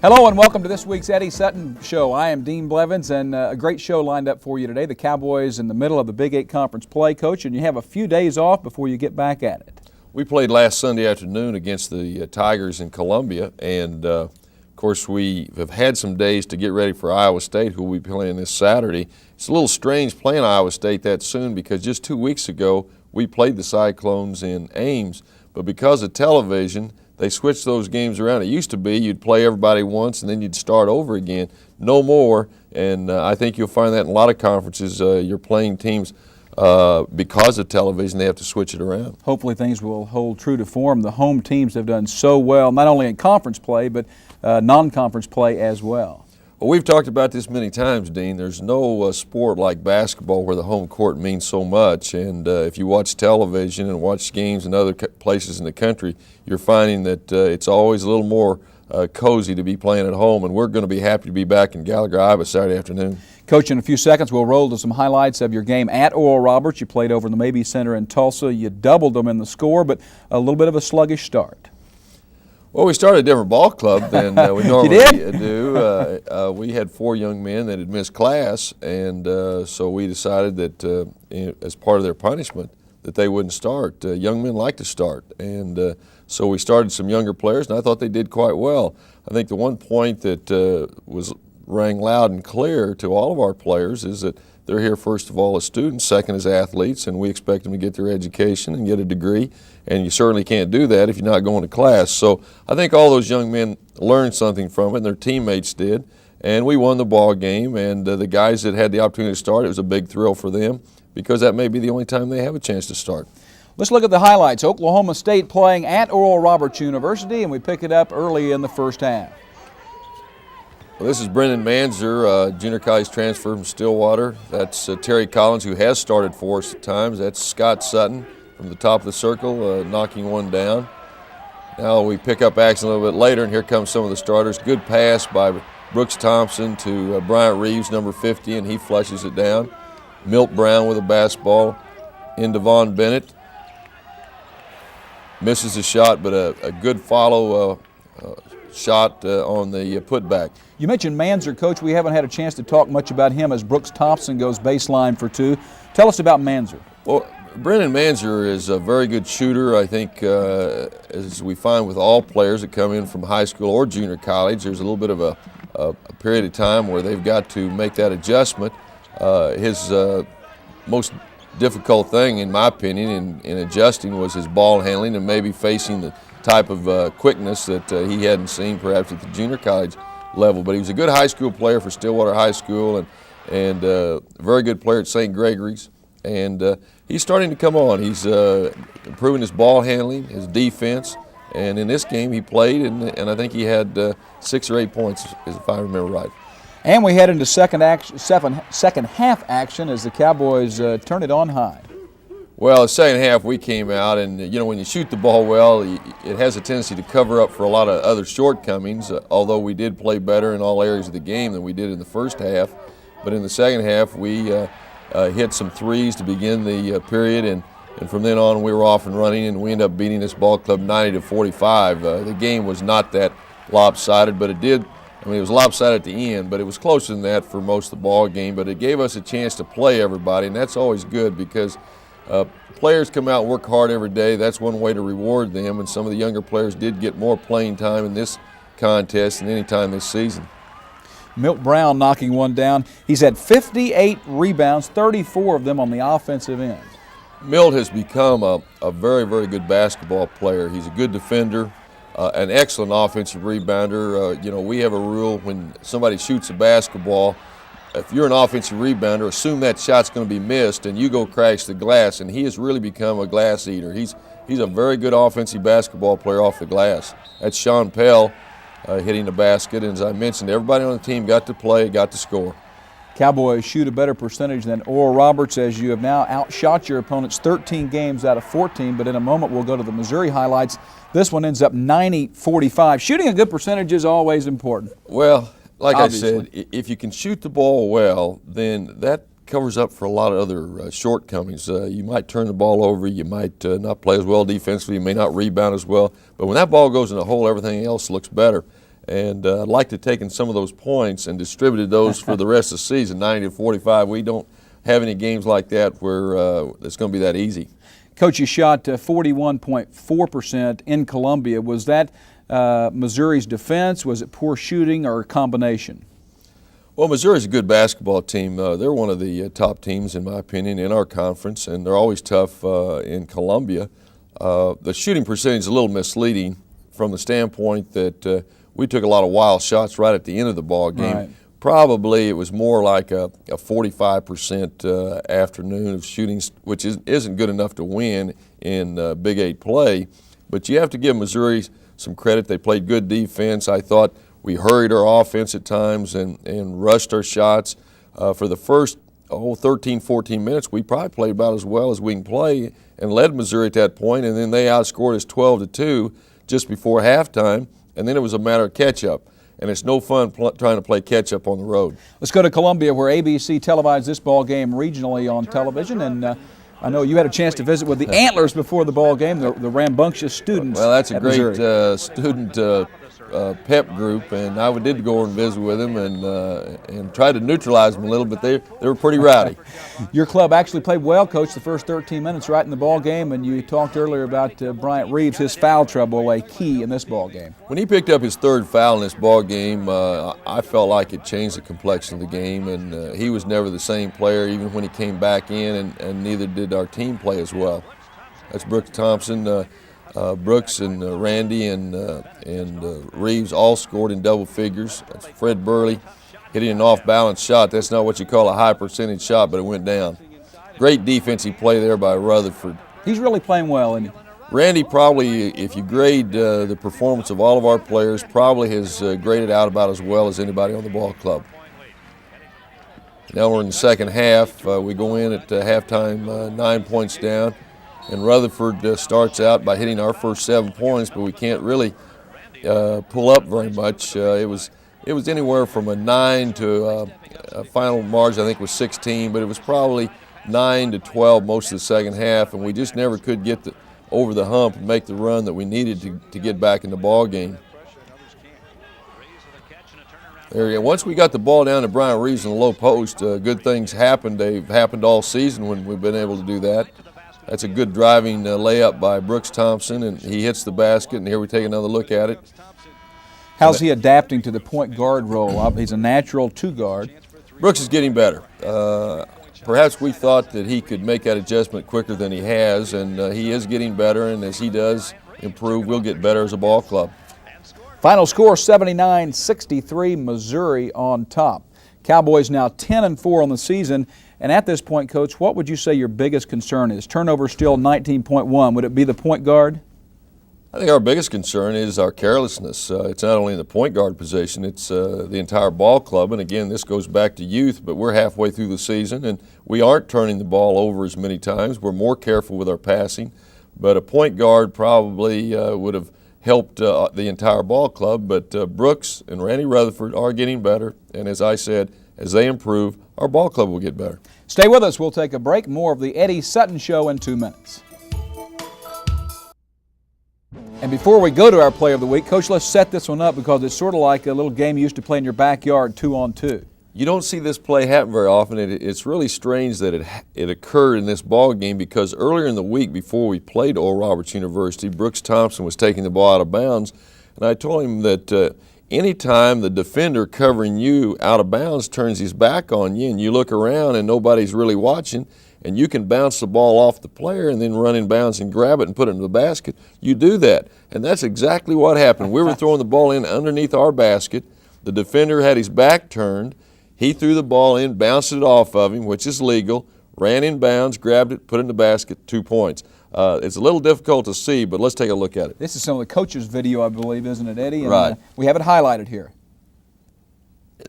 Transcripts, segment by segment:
Hello and welcome to this week's Eddie Sutton Show. I am Dean Blevins, and a great show lined up for you today. The Cowboys in the middle of the Big 8 Conference play, Coach, and you have a few days off before you get back at it. We played last Sunday afternoon against the Tigers in Columbia, and of course we have had some days to get ready for Iowa State, who will be playing this Saturday. It's a little strange playing Iowa State that soon because just 2 weeks ago we played the Cyclones in Ames, but because of television, they switched those games around. It used to be you'd play everybody once and then you'd start over again. No more, and I think you'll find that in a lot of conferences. You're playing teams because of television, they have to switch it around. Hopefully things will hold true to form. The home teams have done so well, not only in conference play, but non-conference play as well. Well, we've talked about this many times, Dean. There's no sport like basketball where the home court means so much, and if you watch television and watch games in other places in the country, you're finding that it's always a little more cozy to be playing at home, and we're going to be happy to be back in Gallagher, Iowa Saturday afternoon. Coach, in a few seconds we'll roll to some highlights of your game at ORU Roberts. You played over in the Mabee Center in Tulsa. You doubled them in the score, but a little bit of a sluggish start. Well, we started a different ball club than we normally do. We had 4 young men that had missed class, and so we decided that as part of their punishment that they wouldn't start. Young men like to start, and so we started some younger players, and I thought they did quite well. I think the one point that rang loud and clear to all of our players is that they're here first of all as students, second as athletes, and we expect them to get their education and get a degree, and you certainly can't do that if you're not going to class. So I think all those young men learned something from it, and their teammates did, and we won the ball game, and the guys that had the opportunity to start, it was a big thrill for them because that may be the only time they have a chance to start. Let's look at the highlights. Oklahoma State playing at ORU Roberts University, and we pick it up early in the first half. Well, this is Brendan Manzer, junior college transfer from Stillwater. That's Terry Collins, who has started for us at times. That's Scott Sutton from the top of the circle, knocking one down. Now we pick up action a little bit later, and here comes some of the starters. Good pass by Brooks Thompson to Bryant Reeves, number 50, and he flushes it down. Milt Brown with a basketball in Devon Bennett. Misses the shot, but a good follow shot on the putback. You mentioned Manzer, Coach. We haven't had a chance to talk much about him as Brooks Thompson goes baseline for 2. Tell us about Manzer. Well, Brendan Manzer is a very good shooter. I think as we find with all players that come in from high school or junior college, there's a little bit of a period of time where they've got to make that adjustment. His most difficult thing, in my opinion, in adjusting was his ball handling and maybe facing the type of quickness that he hadn't seen perhaps at the junior college level. But he was a good high school player for Stillwater High School and a very good player at St. Gregory's. And he's starting to come on. He's improving his ball handling, his defense, and in this game he played, and I think he had 6 or 8 points, if I remember right. And we head into second half action as the Cowboys turn it on high. Well, the second half we came out, and you know, when you shoot the ball well, it has a tendency to cover up for a lot of other shortcomings, although we did play better in all areas of the game than we did in the first half. But in the second half we hit some threes to begin the period, and from then on we were off and running, and we ended up beating this ball club 90-45. The game was not that lopsided, but it was lopsided at the end, but it was closer than that for most of the ball game. But it gave us a chance to play everybody, and that's always good because players come out and work hard every day. That's one way to reward them, and some of the younger players did get more playing time in this contest than any time this season. Milt Brown knocking one down. He's had 58 rebounds, 34 of them on the offensive end. Milt has become a very, very good basketball player. He's a good defender, an excellent offensive rebounder. You know, we have a rule when somebody shoots a basketball, if you're an offensive rebounder, assume that shot's going to be missed and you go crash the glass, and he has really become a glass eater. He's a very good offensive basketball player off the glass. That's Sean Pell hitting the basket, and as I mentioned, everybody on the team got to play, got to score. Cowboys shoot a better percentage than ORU Roberts as you have now outshot your opponents 13 games out of 14, but in a moment we'll go to the Missouri highlights. This one ends up 90-45. Shooting a good percentage is always important. Well, like obviously. I said, if you can shoot the ball well, then that covers up for a lot of other shortcomings. You might turn the ball over, you might not play as well defensively, you may not rebound as well, but when that ball goes in the hole, everything else looks better. And I'd like to take in some of those points and distributed those for the rest of the season, 90-45. We don't have any games like that where it's going to be that easy. Coach, you shot 41.4% in Columbia. Was that Missouri's defense? Was it poor shooting or a combination? Well, Missouri's a good basketball team. They're one of the top teams, in my opinion, in our conference, and they're always tough in Columbia. The shooting percentage is a little misleading from the standpoint that we took a lot of wild shots right at the end of the ball game. Right. Probably it was more like a 45% afternoon of shooting, which isn't good enough to win in Big 8 play. But you have to give Missouri some credit. They played good defense. I thought we hurried our offense at times and rushed our shots. For the first 13, 14 minutes, we probably played about as well as we can play and led Missouri at that point, and then they outscored us 12-2 just before halftime, and then it was a matter of catch-up. And it's no fun trying to play catch-up on the road. Let's go to Columbia, where ABC televised this ball game regionally on television, and I know you had a chance to visit with the Antlers before the ball game, the rambunctious students. Well, that's a great Missouri. student pep group, and I did go over and visit with them and try to neutralize them a little, but they were pretty rowdy. Your club actually played well, Coach, the first 13 minutes right in the ball game, and you talked earlier about Bryant Reeves, his foul trouble, a key in this ball game. When he picked up his third foul in this ball game, I felt like it changed the complexion of the game, and he was never the same player even when he came back in, and neither did our team play as well. That's Brooks Thompson. Brooks and Randy and Reeves all scored in double figures. That's Fred Burley hitting an off-balance shot. That's not what you call a high-percentage shot, but it went down. Great defensive play there by Rutherford. He's really playing well, isn't he? Randy probably, if you grade the performance of all of our players, probably has graded out about as well as anybody on the ball club. Now we're in the second half. We go in at halftime 9 points down. And Rutherford starts out by hitting our first 7 points, but we can't really pull up very much. It was anywhere from a 9 to a final margin, I think was 16, but it was probably 9 to 12 most of the second half, and we just never could get over the hump and make the run that we needed to get back in the ball game. There you go. Once we got the ball down to Bryant Reeves in the low post, good things happened. They've happened all season when we've been able to do that. That's a good driving layup by Brooks Thompson, and he hits the basket, and here we take another look at it. How's he adapting to the point guard role? He's a natural two-guard. Brooks is getting better. Perhaps we thought that he could make that adjustment quicker than he has, and he is getting better, and as he does improve, we'll get better as a ball club. Final score, 79-63, Missouri on top. Cowboys now 10-4 on the season. And at this point, Coach, what would you say your biggest concern is? Turnover still 19.1. Would it be the point guard? I think our biggest concern is our carelessness. It's not only in the point guard position, it's the entire ball club. And again, this goes back to youth, but we're halfway through the season, and we aren't turning the ball over as many times. We're more careful with our passing. But a point guard probably would have helped the entire ball club. But Brooks and Randy Rutherford are getting better. And as I said, as they improve, our ball club will get better. Stay with us. We'll take a break. More of the Eddie Sutton Show in 2 minutes. And before we go to our play of the week, Coach, let's set this one up because it's sort of like a little game you used to play in your backyard, 2-on-2. You don't see this play happen very often. It's really strange that it occurred in this ball game because earlier in the week before we played Oral Roberts University, Brooks Thompson was taking the ball out of bounds, and I told him that anytime the defender covering you out of bounds turns his back on you and you look around and nobody's really watching and you can bounce the ball off the player and then run in bounds and grab it and put it in the basket, you do that. And that's exactly what happened. We were throwing the ball in underneath our basket. The defender had his back turned. He threw the ball in, bounced it off of him, which is legal, ran in bounds, grabbed it, put it in the basket, 2 points. It's a little difficult to see, but let's take a look at it. This is some of the coaches' video, I believe, isn't it, Eddie? And, right. We have it highlighted here.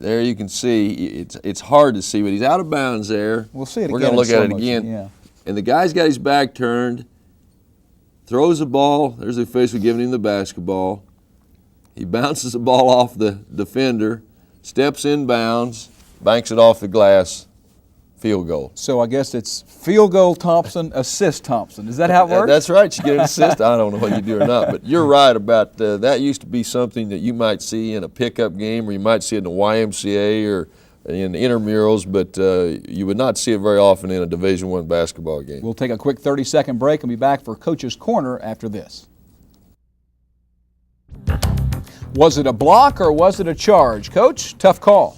There you can see, it's hard to see, but he's out of bounds there. We'll see it again. We're going to look at it again. Yeah. And the guy's got his back turned, throws the ball. There's the official giving him the basketball. He bounces the ball off the defender, steps in bounds, banks it off the glass, field goal. So I guess it's field goal Thompson, assist Thompson. Is that how it works? That's right. You get an assist. I don't know whether you do or not, but you're right about that. Used to be something that you might see in a pickup game, or you might see it in the YMCA or in intramurals, but you would not see it very often in a Division I basketball game. We'll take a quick 30-second break and be back for Coach's Corner after this. Was it a block or was it a charge? Coach, tough call.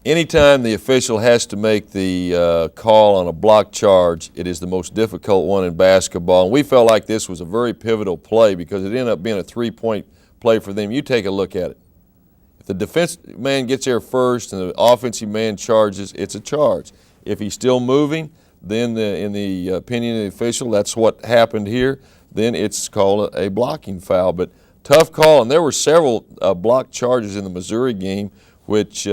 Anytime the official has to make the call on a block charge, it is the most difficult one in basketball. And we felt like this was a very pivotal play because it ended up being a three-point play for them. You take a look at it. If the defensive man gets there first and the offensive man charges, it's a charge. If he's still moving, then in the opinion of the official, that's what happened here, then it's called a blocking foul. But tough call, and there were several block charges in the Missouri game, which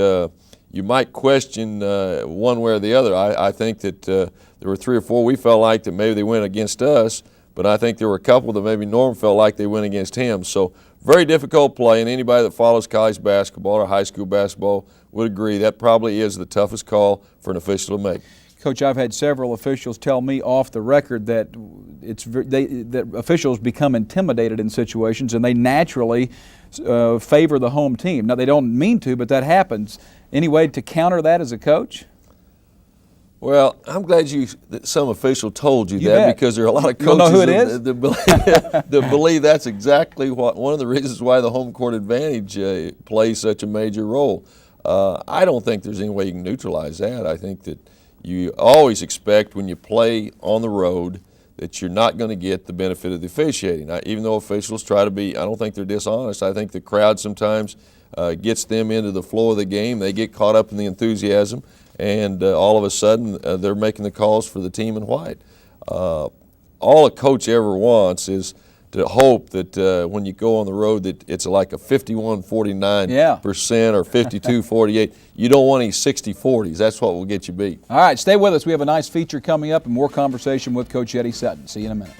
you might question one way or the other. I think that there were 3 or 4 we felt like that maybe they went against us, but I think there were a couple that maybe Norm felt like they went against him. So very difficult play, and anybody that follows college basketball or high school basketball would agree that probably is the toughest call for an official to make. Coach, I've had several officials tell me off the record that that officials become intimidated in situations and they naturally favor the home team. Now, they don't mean to, but that happens. Any way to counter that as a coach? Well, I'm glad that some official told you that, because there are a lot of coaches know who it is? that believe that's exactly one of the reasons why the home court advantage plays such a major role. I don't think there's any way you can neutralize that. I think that you always expect when you play on the road that you're not going to get the benefit of the officiating. Even though officials try to be, I don't think they're dishonest. I think the crowd sometimes gets them into the flow of the game. They get caught up in the enthusiasm, and all of a sudden they're making the calls for the team in white. All a coach ever wants is to hope that when you go on the road that it's like a 51-49% or 52-48. You don't want any 60-40s. That's what will get you beat. All right, stay with us. We have a nice feature coming up and more conversation with Coach Eddie Sutton. See you in a minute.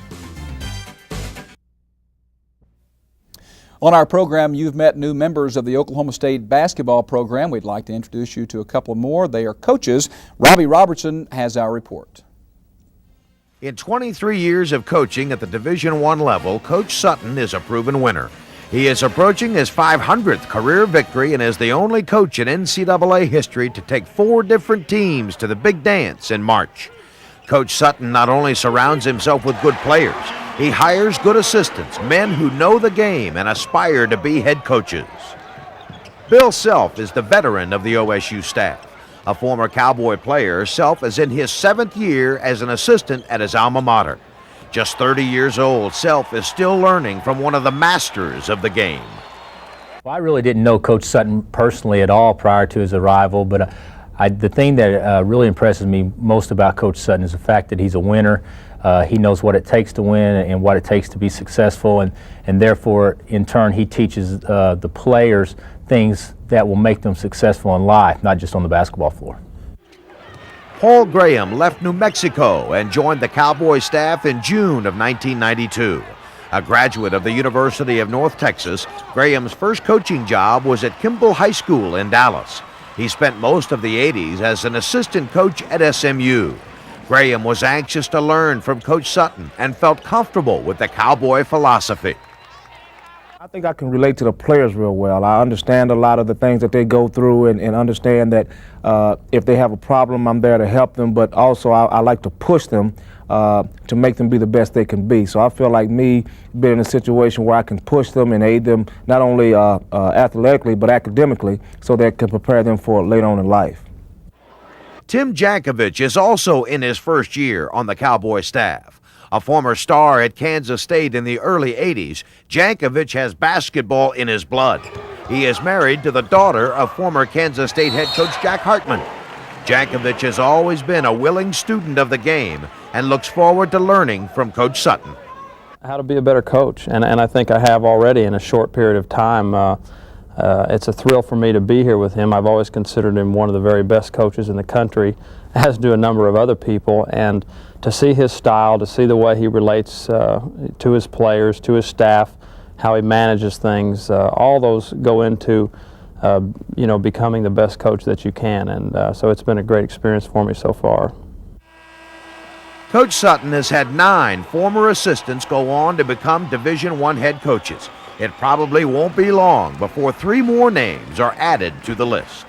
On our program, you've met new members of the Oklahoma State basketball program. We'd like to introduce you to a couple more. They are coaches. Robbie Robertson has our report. In 23 years of coaching at the Division I level, Coach Sutton is a proven winner. He is approaching his 500th career victory and is the only coach in NCAA history to take 4 different teams to the big dance in March. Coach Sutton not only surrounds himself with good players, he hires good assistants, men who know the game and aspire to be head coaches. Bill Self is the veteran of the OSU staff. A former Cowboy player, Self is in his 7th year as an assistant at his alma mater. Just 30 years old, Self is still learning from one of the masters of the game. Well, I really didn't know Coach Sutton personally at all prior to his arrival, but the thing that really impresses me most about Coach Sutton is the fact that he's a winner. He knows what it takes to win and what it takes to be successful, and therefore, in turn, he teaches the players things that will make them successful in life, not just on the basketball floor. Paul Graham left New Mexico and joined the Cowboy staff in June of 1992. A graduate of the University of North Texas, Graham's first coaching job was at Kimball High School in Dallas. He spent most of the 80s as an assistant coach at SMU. Graham was anxious to learn from Coach Sutton and felt comfortable with the Cowboy philosophy. I think I can relate to the players real well. I understand a lot of the things that they go through and understand that if they have a problem, I'm there to help them, but also I like to push them to make them be the best they can be. So I feel like me being in a situation where I can push them and aid them not only athletically but academically so that it can prepare them for later on in life. Tim Jankovich is also in his first year on the Cowboy staff. A former star at Kansas State in the early 80s, Jankovich has basketball in his blood. He is married to the daughter of former Kansas State head coach Jack Hartman. Jankovich has always been a willing student of the game and looks forward to learning from Coach Sutton. How to be a better coach, and I think I have already in a short period of time. It's a thrill for me to be here with him. I've always considered him one of the very best coaches in the country, as do a number of other people, and to see his style, to see the way he relates to his players, to his staff, how he manages things, all those go into you know, becoming the best coach that you can. And so it's been a great experience for me so far. Coach Sutton has had 9 former assistants go on to become Division I head coaches. It probably won't be long before 3 more names are added to the list.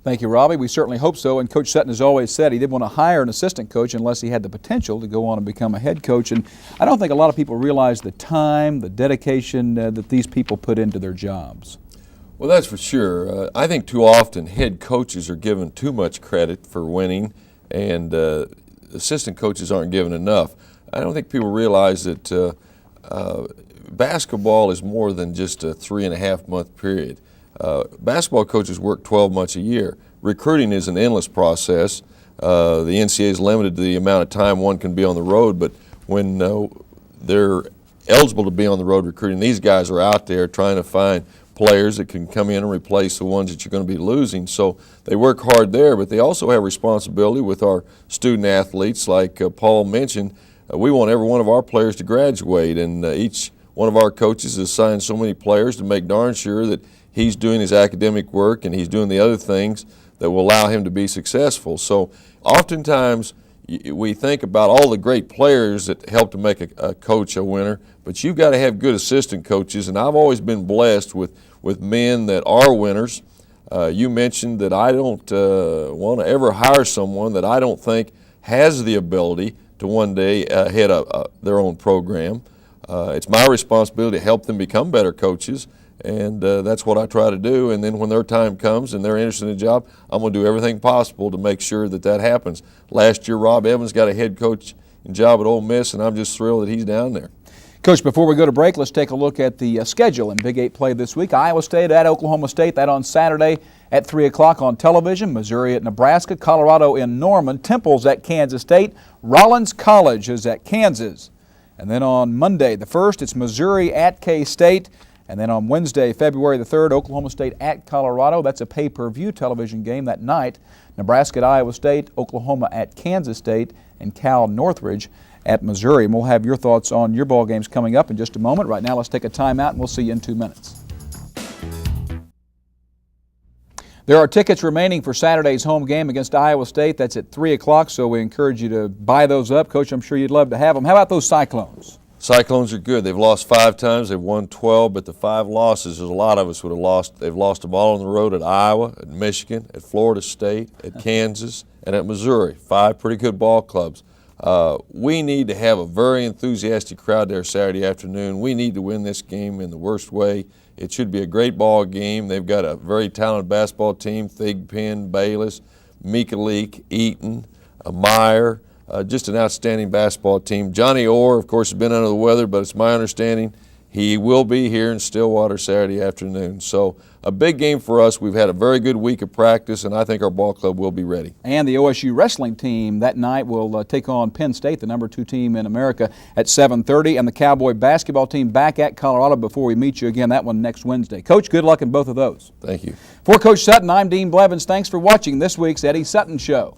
Thank you, Robbie. We certainly hope so. And Coach Sutton has always said he didn't want to hire an assistant coach unless he had the potential to go on and become a head coach. And I don't think a lot of people realize the time, the dedication that these people put into their jobs. Well, that's for sure. I think too often head coaches are given too much credit for winning, and assistant coaches aren't given enough. I don't think people realize that basketball is more than just a 3.5-month period. Basketball coaches work 12 months a year. Recruiting is an endless process. The NCAA is limited to the amount of time one can be on the road, but when they're eligible to be on the road recruiting, these guys are out there trying to find players that can come in and replace the ones that you're going to be losing. So they work hard there, but they also have responsibility with our student athletes. Like Paul mentioned, we want every one of our players to graduate, and each one of our coaches has assigned so many players to make darn sure that he's doing his academic work and he's doing the other things that will allow him to be successful. So oftentimes we think about all the great players that help to make a coach a winner, but you've got to have good assistant coaches, and I've always been blessed with men that are winners. You mentioned that I don't want to ever hire someone that I don't think has the ability to one day head their own program. It's my responsibility to help them become better coaches, and that's what I try to do. And then when their time comes and they're interested in a job, I'm going to do everything possible to make sure that that happens. Last year, Rob Evans got a head coach job at Ole Miss, and I'm just thrilled that he's down there. Coach, before we go to break, let's take a look at the schedule in Big 8 play this week. Iowa State at Oklahoma State, that on Saturday at 3 o'clock on television. Missouri at Nebraska, Colorado in Norman, Temple's at Kansas State, Rollins College is at Kansas. And then on Monday, the 1st, it's Missouri at K-State. And then on Wednesday, February the 3rd, Oklahoma State at Colorado. That's a pay-per-view television game that night. Nebraska at Iowa State, Oklahoma at Kansas State, and Cal Northridge at Missouri. And we'll have your thoughts on your ball games coming up in just a moment. Right now, let's take a timeout, and we'll see you in 2 minutes. There are tickets remaining for Saturday's home game against Iowa State. That's at 3 o'clock, so we encourage you to buy those up. Coach, I'm sure you'd love to have them. How about those Cyclones? Cyclones are good. They've lost 5 times. They've won 12, but the 5 losses, there's a lot of us would have lost. They've lost them all on the road at Iowa, at Michigan, at Florida State, at Kansas, and at Missouri. 5 pretty good ball clubs. We need to have a very enthusiastic crowd there Saturday afternoon. We need to win this game in the worst way. It should be a great ball game. They've got a very talented basketball team, Thigpen, Bayless, Mika Leak, Eaton, Meyer, just an outstanding basketball team. Johnny Orr, of course, has been under the weather, but it's my understanding he will be here in Stillwater Saturday afternoon. So a big game for us. We've had a very good week of practice, and I think our ball club will be ready. And the OSU wrestling team that night will take on Penn State, the number 2 team in America, at 7:30. And the Cowboy basketball team back at Colorado before we meet you again, that one next Wednesday. Coach, good luck in both of those. Thank you. For Coach Sutton, I'm Dean Blevins. Thanks for watching this week's Eddie Sutton Show.